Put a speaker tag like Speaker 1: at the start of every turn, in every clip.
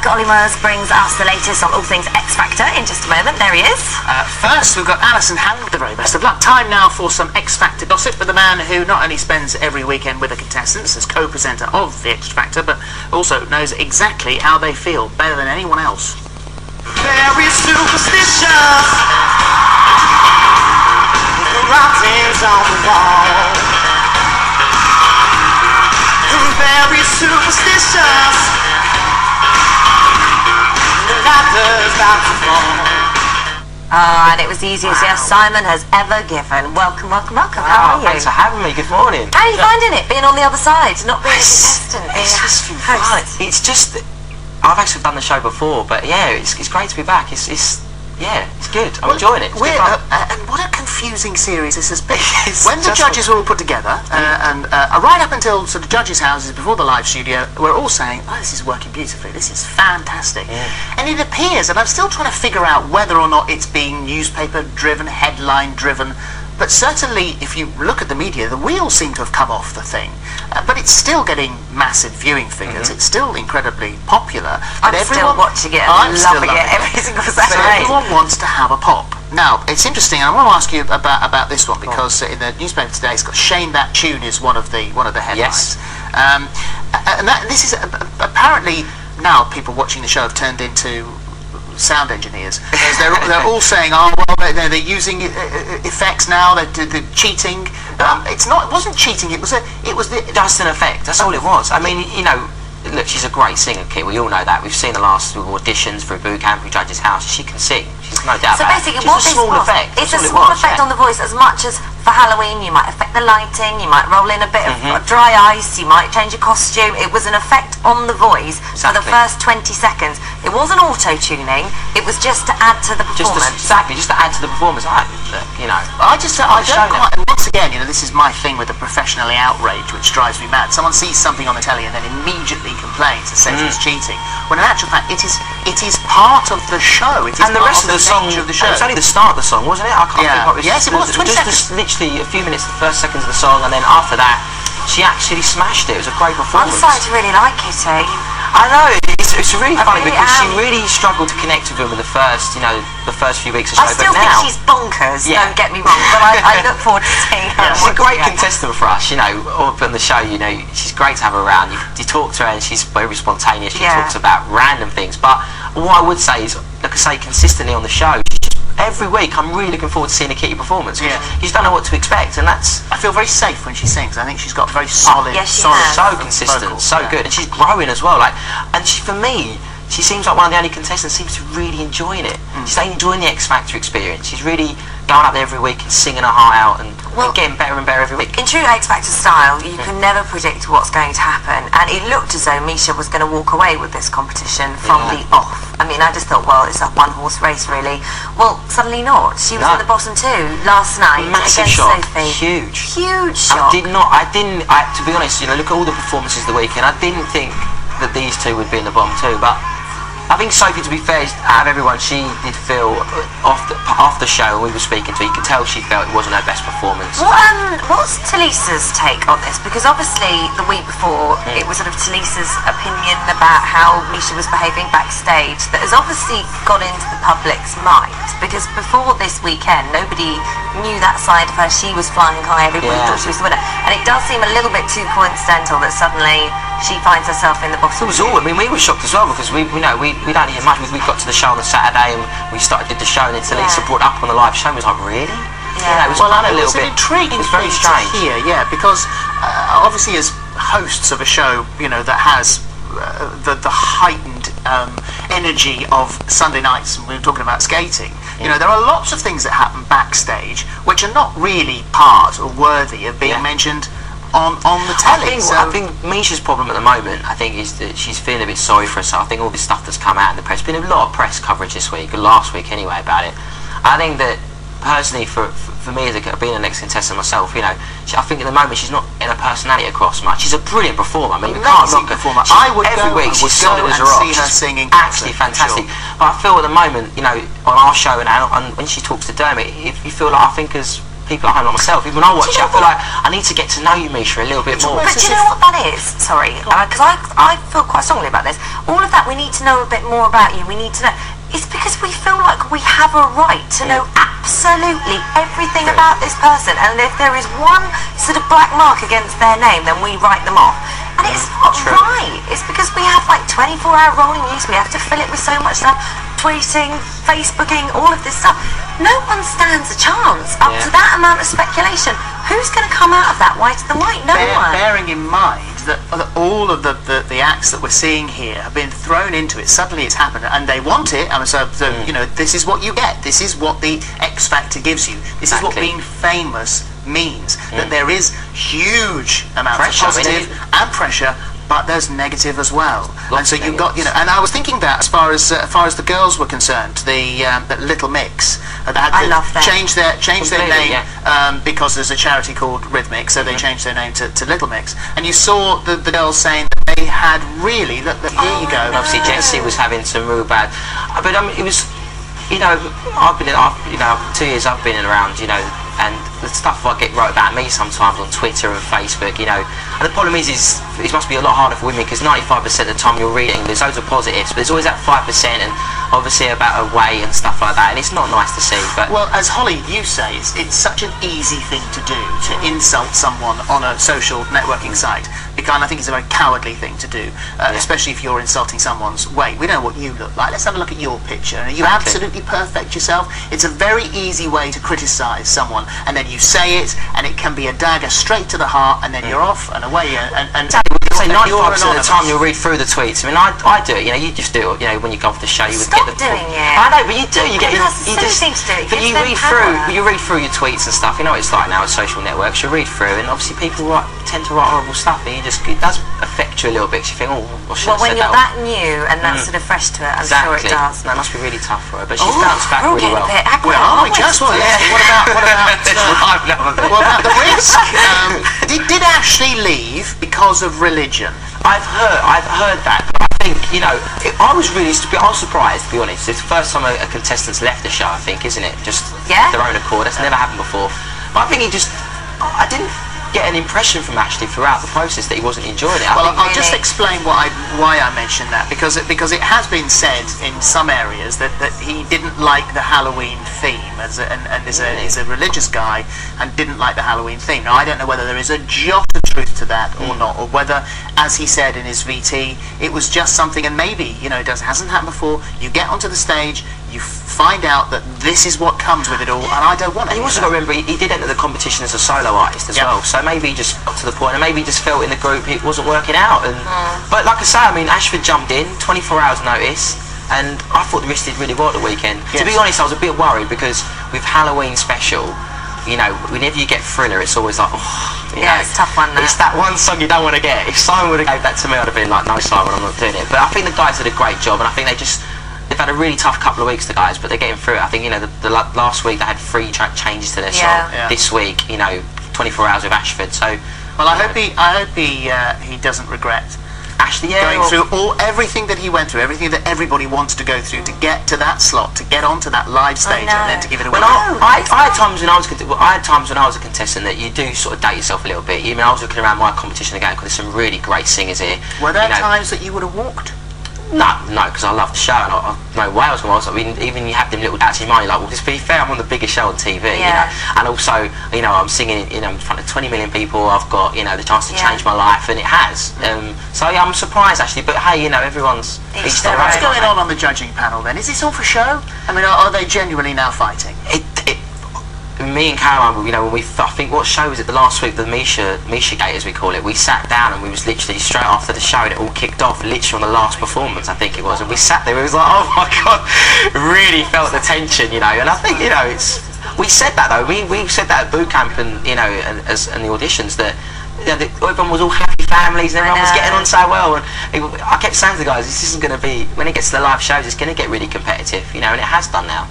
Speaker 1: back. Ollie Murs brings us the latest on all things X Factor in just a moment. There he is.
Speaker 2: First, we've got Alison Hand, the very best of luck. Time now for some X Factor gossip with the man who not only spends every weekend with the contestants as co-presenter of the X Factor, but also knows exactly how they feel better than anyone else.
Speaker 3: Very superstitious. The writings on the wall. Very superstitious. The ladder's about to fall.
Speaker 1: And it was the easiest yes Simon has ever given. Welcome, welcome, welcome. How are you?
Speaker 4: Thanks for having me. Good morning.
Speaker 1: How are you finding it, being on the other side, not being a contestant, being
Speaker 4: It's
Speaker 1: a
Speaker 4: just
Speaker 1: host?
Speaker 4: fun. It's just, I've actually done the show before, but yeah, it's great to be back. It's good. I'm enjoying it. It's good fun.
Speaker 2: And what a confusing series this has been.
Speaker 4: It's
Speaker 2: When the
Speaker 4: just-
Speaker 2: judges were all put together, and right up until sort of judges' houses before the live studio, we're all saying, oh, this is working beautifully, this is fantastic. And it appears, and I'm still trying to figure out whether or not it's being newspaper-driven, headline-driven, but certainly if you look at the media, the wheels seem to have come off the thing. But it's still getting massive viewing figures. It's still incredibly popular.
Speaker 1: I'm still watching it and loving it every single Saturday.
Speaker 2: Everyone wants to have a pop. Now, it's interesting, and I want to ask you about this one, because in the newspaper today it's got Shane That Tune is one of the headlines.
Speaker 4: Yes.
Speaker 2: And this is apparently now people watching the show have turned into sound engineers. They're all saying, oh well, they're using effects now. They're cheating. It wasn't cheating. It was
Speaker 4: Just an effect. That's all it was. I mean, you know, look, she's a great singer, Kit. We all know that. We've seen the last auditions for Boot Camp, through Judge's House. She can sing. She's no doubt
Speaker 1: So
Speaker 4: about
Speaker 1: basically,
Speaker 4: it.
Speaker 1: what
Speaker 4: Just
Speaker 1: this
Speaker 4: a small
Speaker 1: was,
Speaker 4: effect.
Speaker 1: it's
Speaker 4: That's
Speaker 1: a
Speaker 4: all
Speaker 1: small
Speaker 4: it was,
Speaker 1: effect
Speaker 4: yeah.
Speaker 1: on the voice, as much as for Halloween you might affect the lighting, you might roll in a bit of dry ice, you might change your costume. It was an effect on the voice for the
Speaker 4: Exactly.
Speaker 1: first 20 seconds. It wasn't auto-tuning, it was just to add to the performance.
Speaker 4: Just to add to the performance. You know.
Speaker 2: I don't
Speaker 4: show
Speaker 2: quite, and once again, you know, this is my thing with the professionally outraged, which drives me mad. Someone sees something on the telly and then immediately complains and says it's cheating, when in actual fact it is part of the show. It is
Speaker 4: And the rest of the song,
Speaker 2: nature of the show.
Speaker 4: it was only the start of the song, wasn't it? I can't think what it was.
Speaker 2: Yes, it was, 20 seconds.
Speaker 4: Literally a few minutes, the first seconds of the song, and then after that, she actually smashed it. It was a great
Speaker 1: I'm
Speaker 4: performance.
Speaker 1: starting to really like Kitty.
Speaker 4: I know, it's really funny
Speaker 1: really
Speaker 4: because she
Speaker 1: am.
Speaker 4: really struggled to connect with him in the first few weeks of the
Speaker 1: I
Speaker 4: show,
Speaker 1: still
Speaker 4: but
Speaker 1: think
Speaker 4: now
Speaker 1: she's bonkers,
Speaker 4: Yeah.
Speaker 1: don't get me wrong, but I look forward to seeing her.
Speaker 4: she's a great
Speaker 1: once again.
Speaker 4: contestant for us, you know, up on the show, you know, she's great to have her around. You talk to her and she's very spontaneous, she
Speaker 1: Yeah.
Speaker 4: talks about random things, but what I would say is, like I say, consistently on the show, every week I'm really looking forward to seeing a Kitty performance.
Speaker 2: Yeah.
Speaker 4: You just don't know what to expect, and that's
Speaker 2: I feel very safe when she sings. I think she's got very solid,
Speaker 1: yes, she
Speaker 2: solid,
Speaker 1: has.
Speaker 4: so consistent,
Speaker 2: vocals,
Speaker 4: so
Speaker 2: yeah.
Speaker 4: good, and she's growing as well. Like, and for me, she seems like one of the only contestants seems to really enjoying it. She's enjoying the X Factor experience. She's really going up there every week and singing her heart out and getting better and better every week.
Speaker 1: In true X Factor style, you can never predict what's going to happen, and it looked as though Misha was going to walk away with this competition from the off. I mean, I just thought, well, it's a one-horse race, really. Well, suddenly not. She was
Speaker 4: No.
Speaker 1: in the bottom two last night
Speaker 4: Massive
Speaker 1: against
Speaker 4: shock,
Speaker 1: Sophie.
Speaker 4: huge
Speaker 1: shock.
Speaker 4: To be honest, you know, look at all the performances of the weekend. I didn't think that these two would be in the bottom two, but I think Sophie, to be fair, out of everyone, she did feel off the show when we were speaking to her, you could tell she felt it wasn't her best performance.
Speaker 1: What's Talisa's take on this? Because obviously the week before it was sort of Talisa's opinion about how Misha was behaving backstage that has obviously gone into the public's mind, because before this weekend nobody knew that side of her. She was flying high, everybody thought she was the winner, and it does seem a little bit too coincidental that suddenly she finds herself in the bottom.
Speaker 4: It was all. I mean, we were shocked as well because we don't hear much. We got to the show on the Saturday and we did the show, and then Talisa brought up on the live show and was like, really?
Speaker 1: Yeah.
Speaker 4: It was
Speaker 2: Well,
Speaker 4: fun a
Speaker 2: it
Speaker 4: little
Speaker 2: was an
Speaker 4: bit.
Speaker 2: intriguing
Speaker 4: It was very
Speaker 2: thing
Speaker 4: strange.
Speaker 2: to hear, yeah, because obviously as hosts of a show, you know, that has the heightened energy of Sunday nights, and we were talking about skating, you know, there are lots of things that happen backstage which are not really part or worthy of being mentioned on the telly.
Speaker 4: I think Misha's problem at the moment, I think, is that she's feeling a bit sorry for herself. I think all this stuff that's come out in the press, been a lot of press coverage this week, last week anyway, about it. I think that personally, for me as being an ex-contestant myself, you know, I think at the moment she's not in her personality across much. She's a brilliant performer. I mean, you can't knock her.
Speaker 2: Performer.
Speaker 4: She's-
Speaker 2: I would
Speaker 4: every
Speaker 2: go,
Speaker 4: week
Speaker 2: I
Speaker 4: she's
Speaker 2: would go
Speaker 4: solid as
Speaker 2: and
Speaker 4: a rock.
Speaker 2: see her
Speaker 4: She's
Speaker 2: singing
Speaker 4: absolutely
Speaker 2: concert,
Speaker 4: fantastic.
Speaker 2: for sure.
Speaker 4: But I feel at the moment, you know, on our show and when she talks to Dermot, you feel like, I think as people at home like myself, even when I watch it, I feel like I need to get to know you, Misha, a little bit more.
Speaker 1: But do you know what that is? Sorry, because I feel quite strongly about this. All of that, we need to know a bit more about you. We need to know. It's because we feel like we have a right to know absolutely everything about this person, and if there is one sort of black mark against their name, then we write them off. And it's not right. It's because we have like 24-hour rolling news. We have to fill it with so much stuff, tweeting, Facebooking, all of this stuff. No one stands a chance up to that amount of speculation. Who's going to come out of that whiter than white? No one.
Speaker 2: Bearing in mind that all of the acts that we're seeing here have been thrown into it. Suddenly it's happened, and they want it. And so you know, this is what you get. This is what the X Factor gives you. This is what being famous means. That there is huge amounts of positive and pressure, but there's negative as well. And so you've got, you know, and I was thinking that as far as the girls were concerned, the Little Mix had
Speaker 1: love them.
Speaker 2: changed their name because there's a charity called Rhythmic, so they changed their name to Little Mix. And you saw the girls saying that they had really, here you go.
Speaker 4: And obviously Jessie was having some real bad, but it was, you know, I've been, 2 years I've been around, you know, and the stuff I get wrote about me sometimes on Twitter and Facebook, you know, and the problem is it must be a lot harder for women because 95% of the time you're reading, there's loads of positives, but there's always that 5% and obviously about her weight and stuff like that, and it's not nice to see. But
Speaker 2: well, as Holly, you say, it's such an easy thing to do, to insult someone on a social networking site, because I think it's a very cowardly thing to do, especially if you're insulting someone's weight. We know what you look like. Let's have a look at your picture. Are you absolutely perfect yourself? It's a very easy way to criticise someone, and then you say it, and it can be a dagger straight to the heart, and then you're off and away. And
Speaker 4: say 95% of the time you'll read through the tweets. I mean, I do it. You know, you just do it. You know, when you go off the show, you would
Speaker 1: Stop
Speaker 4: get the.
Speaker 1: doing it.
Speaker 4: I know, but you do. You get.
Speaker 1: That's the
Speaker 4: You
Speaker 1: silly
Speaker 4: just.
Speaker 1: thing to do. It
Speaker 4: But
Speaker 1: gives
Speaker 4: you
Speaker 1: them
Speaker 4: read
Speaker 1: power.
Speaker 4: through. You read through your tweets and stuff. You know what it's like now with social networks. You read through, and obviously people tend to write horrible stuff, and it does affect you a little bit. 'Cause you think, oh, I should
Speaker 1: Well,
Speaker 4: have
Speaker 1: when
Speaker 4: said
Speaker 1: you're
Speaker 4: that.
Speaker 1: that new and that sort of fresh to it, I'm sure it does.
Speaker 4: That must be really tough for her, but she's bounced back
Speaker 1: We're all
Speaker 4: really
Speaker 1: getting
Speaker 4: well.
Speaker 1: a bit aggravated,
Speaker 2: well,
Speaker 1: aren't we?
Speaker 2: just what about the risk? Did Ashley leave because of religion?
Speaker 4: I've heard that. But I think, you know, I was surprised, to be honest. It's the first time a contestant's left the show, I think, isn't it? Just their own accord. That's never happened before. But I think I didn't get an impression from Ashley throughout the process that he wasn't enjoying it.
Speaker 2: Well, I'll just explain why I mentioned that, because it has been said in some areas that he didn't like the Halloween theme is a religious guy and didn't like the Halloween theme. Now, I don't know whether there is a jot of truth to that or not, or whether, as he said in his VT, it was just something, and maybe, you know, hasn't happened before. You get onto the stage, you find out that this is what comes with it all, and I don't want it.
Speaker 4: And you also got to remember, he did enter the competition as a solo artist as well, so maybe he just got to the point, and maybe he just felt in the group it wasn't working out. And but like I say, I mean, Ashford jumped in, 24 hours notice, and I thought the rest did really well at the weekend.
Speaker 2: Yes.
Speaker 4: To be honest, I was a bit worried because with Halloween special, you know, whenever you get Thriller, it's always like,
Speaker 1: it's a tough one.
Speaker 4: It's that one song you don't want to get. If Simon would have gave that to me, I'd have been like, no, Simon, I'm not doing it. But I think the guys did a great job, and I think they've had a really tough couple of weeks, the guys, but they're getting through it. I think, you know, the last week they had 3 changes to their song.
Speaker 2: Yeah.
Speaker 4: This week, you know, 24 hours with Ashford. So,
Speaker 2: well, I hope he doesn't regret
Speaker 4: Ashley,
Speaker 2: going through everything that he went through, everything that everybody wants to go through to get to that slot, to get onto that live stage, and then to give it away.
Speaker 4: Well, I had times when I was a contestant that you do sort of doubt yourself a little bit. You know, I was looking around my competition again because there's some really great singers here.
Speaker 2: Were there times that you would have walked?
Speaker 4: No, because I love the show, and I know why I was going to. I mean, even you have them little doubts in your mind, like, well, just be fair, I'm on the biggest show on TV, you know, and also, you know, I'm singing, you know, in front of 20 million people. I've got, you know, the chance to change my life, and it has. So yeah, I'm surprised actually, but hey, you know, everyone's each their own.
Speaker 2: What's going on the judging panel then? Is this all for show? I mean, are they genuinely now fighting?
Speaker 4: Me and Caroline, you know, I think what show was it? The last week, the Misha Gate, as we call it. We sat down and we was literally straight after the show, and it all kicked off literally on the last performance, I think it was. And we sat there, it was like, oh my god, really felt the tension, you know. And I think, you know, we said that though. We said that at boot camp and, you know, and the auditions that. You know, everyone was all happy families and everyone was getting on so well, and I kept saying to the guys, this isn't going to be, when it gets to the live shows, it's going to get really competitive, you know, and it has done now.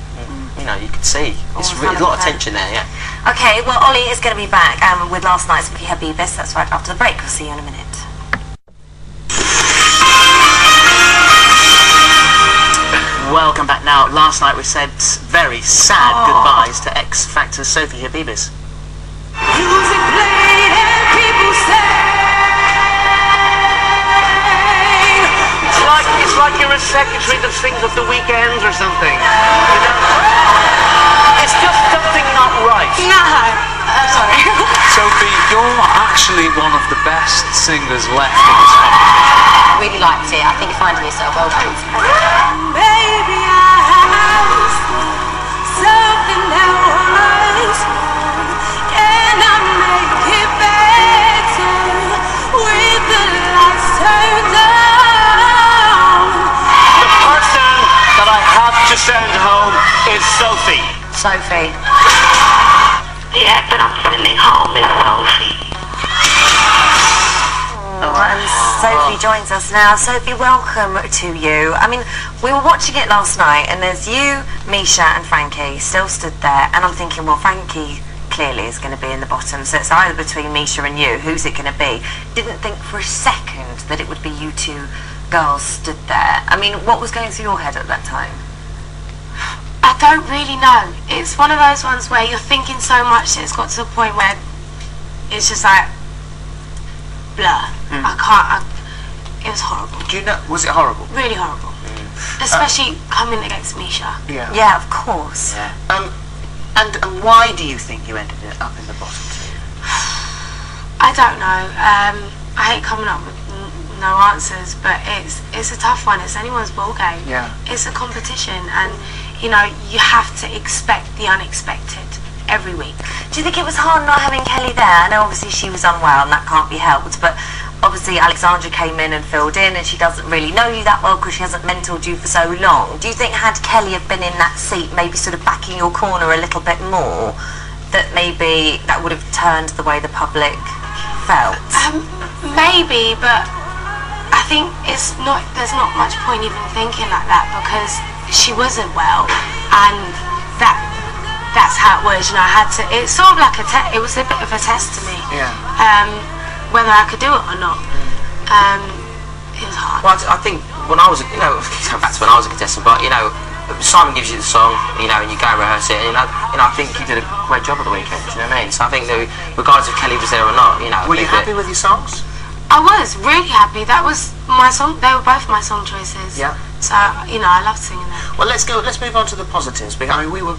Speaker 4: You know, you can see it's really a lot of tension there. Yeah.
Speaker 1: Okay, well, Ollie is going to be back with last night's Vicky Habibis. That's right after the break. We'll see you in a minute. Welcome back. Now, last night we said very sad goodbyes to X Factor's Sophie Habibis.
Speaker 5: Music played and people sang.
Speaker 3: It's like you're a secretary that sings at the weekends or something. You know? It's just something not right.
Speaker 5: No. Sorry.
Speaker 6: Sophie, you're actually one of the best singers left in this country.
Speaker 7: I really liked it. I think you're finding yourself. Well done.
Speaker 5: Baby, I have something else. Can I make it better with the lights turned down?
Speaker 3: The person that I have to send home is Sophie.
Speaker 7: Sophie.
Speaker 8: The act that I'm sending home is Sophie.
Speaker 1: And Sophie joins us now. Sophie, welcome to you. I mean, we were watching it last night, and there's you, Misha, and Frankie still stood there, and I'm thinking, well, Frankie clearly is going to be in the bottom, so it's either between Misha and you. Who's it going to be? Didn't think for a second that it would be you two girls stood there. I mean, what was going through your head at that time?
Speaker 9: I don't really know. It's one of those ones where you're thinking so much that it's got to a point where it's just like blur. It was horrible.
Speaker 2: Do you know? Was it horrible?
Speaker 9: Really horrible. Especially coming against Misha.
Speaker 2: Yeah.
Speaker 1: Yeah, of course.
Speaker 2: Yeah. And why do you think you ended up in the bottom two?
Speaker 9: I don't know. I hate coming up with no answers, but it's a tough one. It's anyone's ball game.
Speaker 2: Yeah.
Speaker 9: It's a competition, and you know you have to expect the unexpected every week.
Speaker 1: Do you think it was hard not having Kelly there? I know obviously she was unwell and that can't be helped, but obviously Alexandra came in and filled in, and she doesn't really know you that well because she hasn't mentored you for so long. Do you think had Kelly have been in that seat, maybe sort of backing your corner a little bit more, that maybe that would have turned the way the public felt?
Speaker 9: Maybe, but I think there's not much point even thinking like that because she wasn't well, and that's how it was. You know, I had to. It's sort of like it was a bit of a test to me.
Speaker 2: Yeah.
Speaker 9: Whether I could do it or not. It was hard.
Speaker 4: Well, I think when I was, go back to when I was a contestant, but Simon gives you the song, and you go and rehearse it, and I think you did a great job at the weekend. Do you know what I mean? So I think that regardless if Kelly was there or not,
Speaker 2: Were you happy with your songs?
Speaker 9: I was really happy. That was my song. They were both my song choices.
Speaker 2: Yeah.
Speaker 9: So I loved singing them.
Speaker 2: Well, let's move on to the positives. Because we were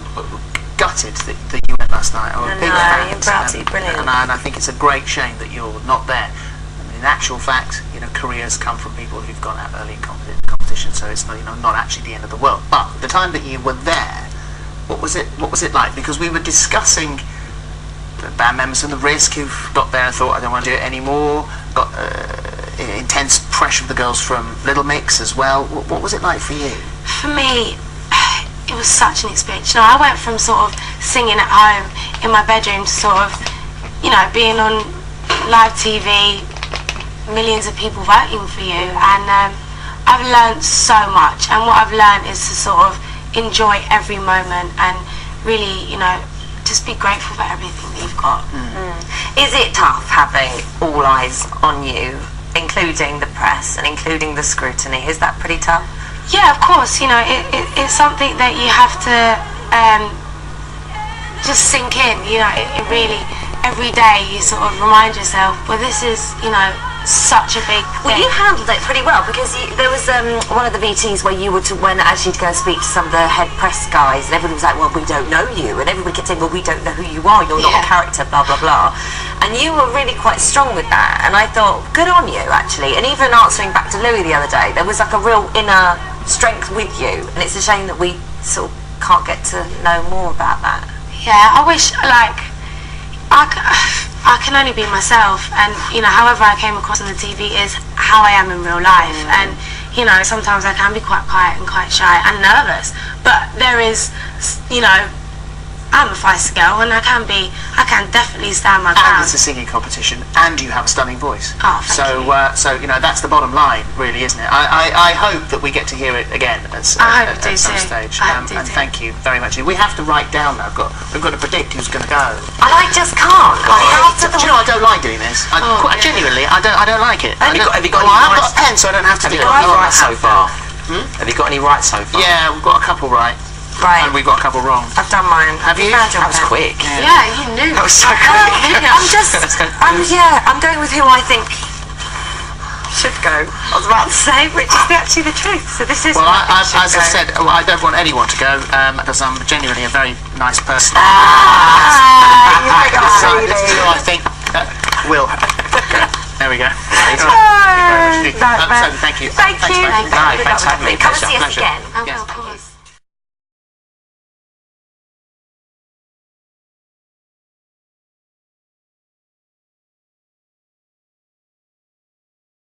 Speaker 2: gutted that you went last night.
Speaker 1: I know, you're absolutely brilliant.
Speaker 2: And I think it's a great shame that you're not there. I mean, in actual fact, careers come from people who've gone out early in competition, so it's not actually the end of the world. But the time that you were there, what was it like? Because we were discussing the band members and the Risk who've got there and thought, I don't want to do it anymore. Got intense pressure of the girls from Little Mix as well. What was it like for you?
Speaker 9: For me, it was such an experience. I went from sort of singing at home in my bedroom to sort of, being on live TV, millions of people voting for you, and I've learned so much. And what I've learned is to sort of enjoy every moment and really, just be grateful for everything that you've got.
Speaker 1: Is it tough having all eyes on you, including the press and including the scrutiny? Is that pretty tough?
Speaker 9: Yeah, of course. It's something that you have to just sink in. It really, every day you sort of remind yourself, well, this is, such a big thing.
Speaker 1: Well, you handled it pretty well because there was one of the VTs where you were when actually to go and speak to some of the head press guys, and everybody was like, well, we don't know you, and everybody kept saying, well, we don't know who you are, you're not a character, blah blah blah, and you were really quite strong with that, and I thought, good on you actually. And even answering back to Louis the other day, there was like a real inner strength with you, and it's a shame that we sort of can't get to know more about that.
Speaker 9: Yeah, I wish I can only be myself, and however I came across on the TV is how I am in real life. And sometimes I can be quite quiet and quite shy and nervous, but there is, I'm a feisty girl, and I can definitely stand my ground.
Speaker 2: And it's a singing competition, and you have a stunning voice.
Speaker 9: Oh, thank you.
Speaker 2: So that's the bottom line, really, isn't it? I hope that we get to hear it again at some stage. And thank you very much. We have to write down now. We've got to predict who's going to go.
Speaker 1: And I just can't.
Speaker 2: Do you know, I don't like doing this. Genuinely, I don't like it.
Speaker 4: Have you got any
Speaker 2: I've got a pen, so I don't have to do it.
Speaker 4: Have you got any right so far? Have you got any right so far?
Speaker 2: Yeah, we've got a couple right.
Speaker 1: Right.
Speaker 2: And we've got a couple wrong.
Speaker 1: I've done mine.
Speaker 2: Have you?
Speaker 1: Found your
Speaker 4: That was
Speaker 1: pen.
Speaker 4: quick.
Speaker 9: Yeah, you knew.
Speaker 2: That was so quick.
Speaker 1: I'm going with who I think should go. I was about to say, which is actually the truth. So this is.
Speaker 2: Well,
Speaker 1: who I think
Speaker 2: as
Speaker 1: should
Speaker 2: I
Speaker 1: go.
Speaker 2: said, I don't want anyone to go because I'm genuinely a very nice person.
Speaker 1: You make it
Speaker 2: So
Speaker 1: really.
Speaker 2: this is who I think will go. There we go.
Speaker 1: Oh,
Speaker 2: Thank you very much.
Speaker 1: that-
Speaker 2: So, thank you.
Speaker 1: Thank
Speaker 2: Thanks,
Speaker 1: you.
Speaker 2: mate.
Speaker 4: No, thanks for having me.
Speaker 1: Come and see us
Speaker 2: Pleasure.
Speaker 1: again.
Speaker 9: I
Speaker 2: Yes.
Speaker 9: will, of course.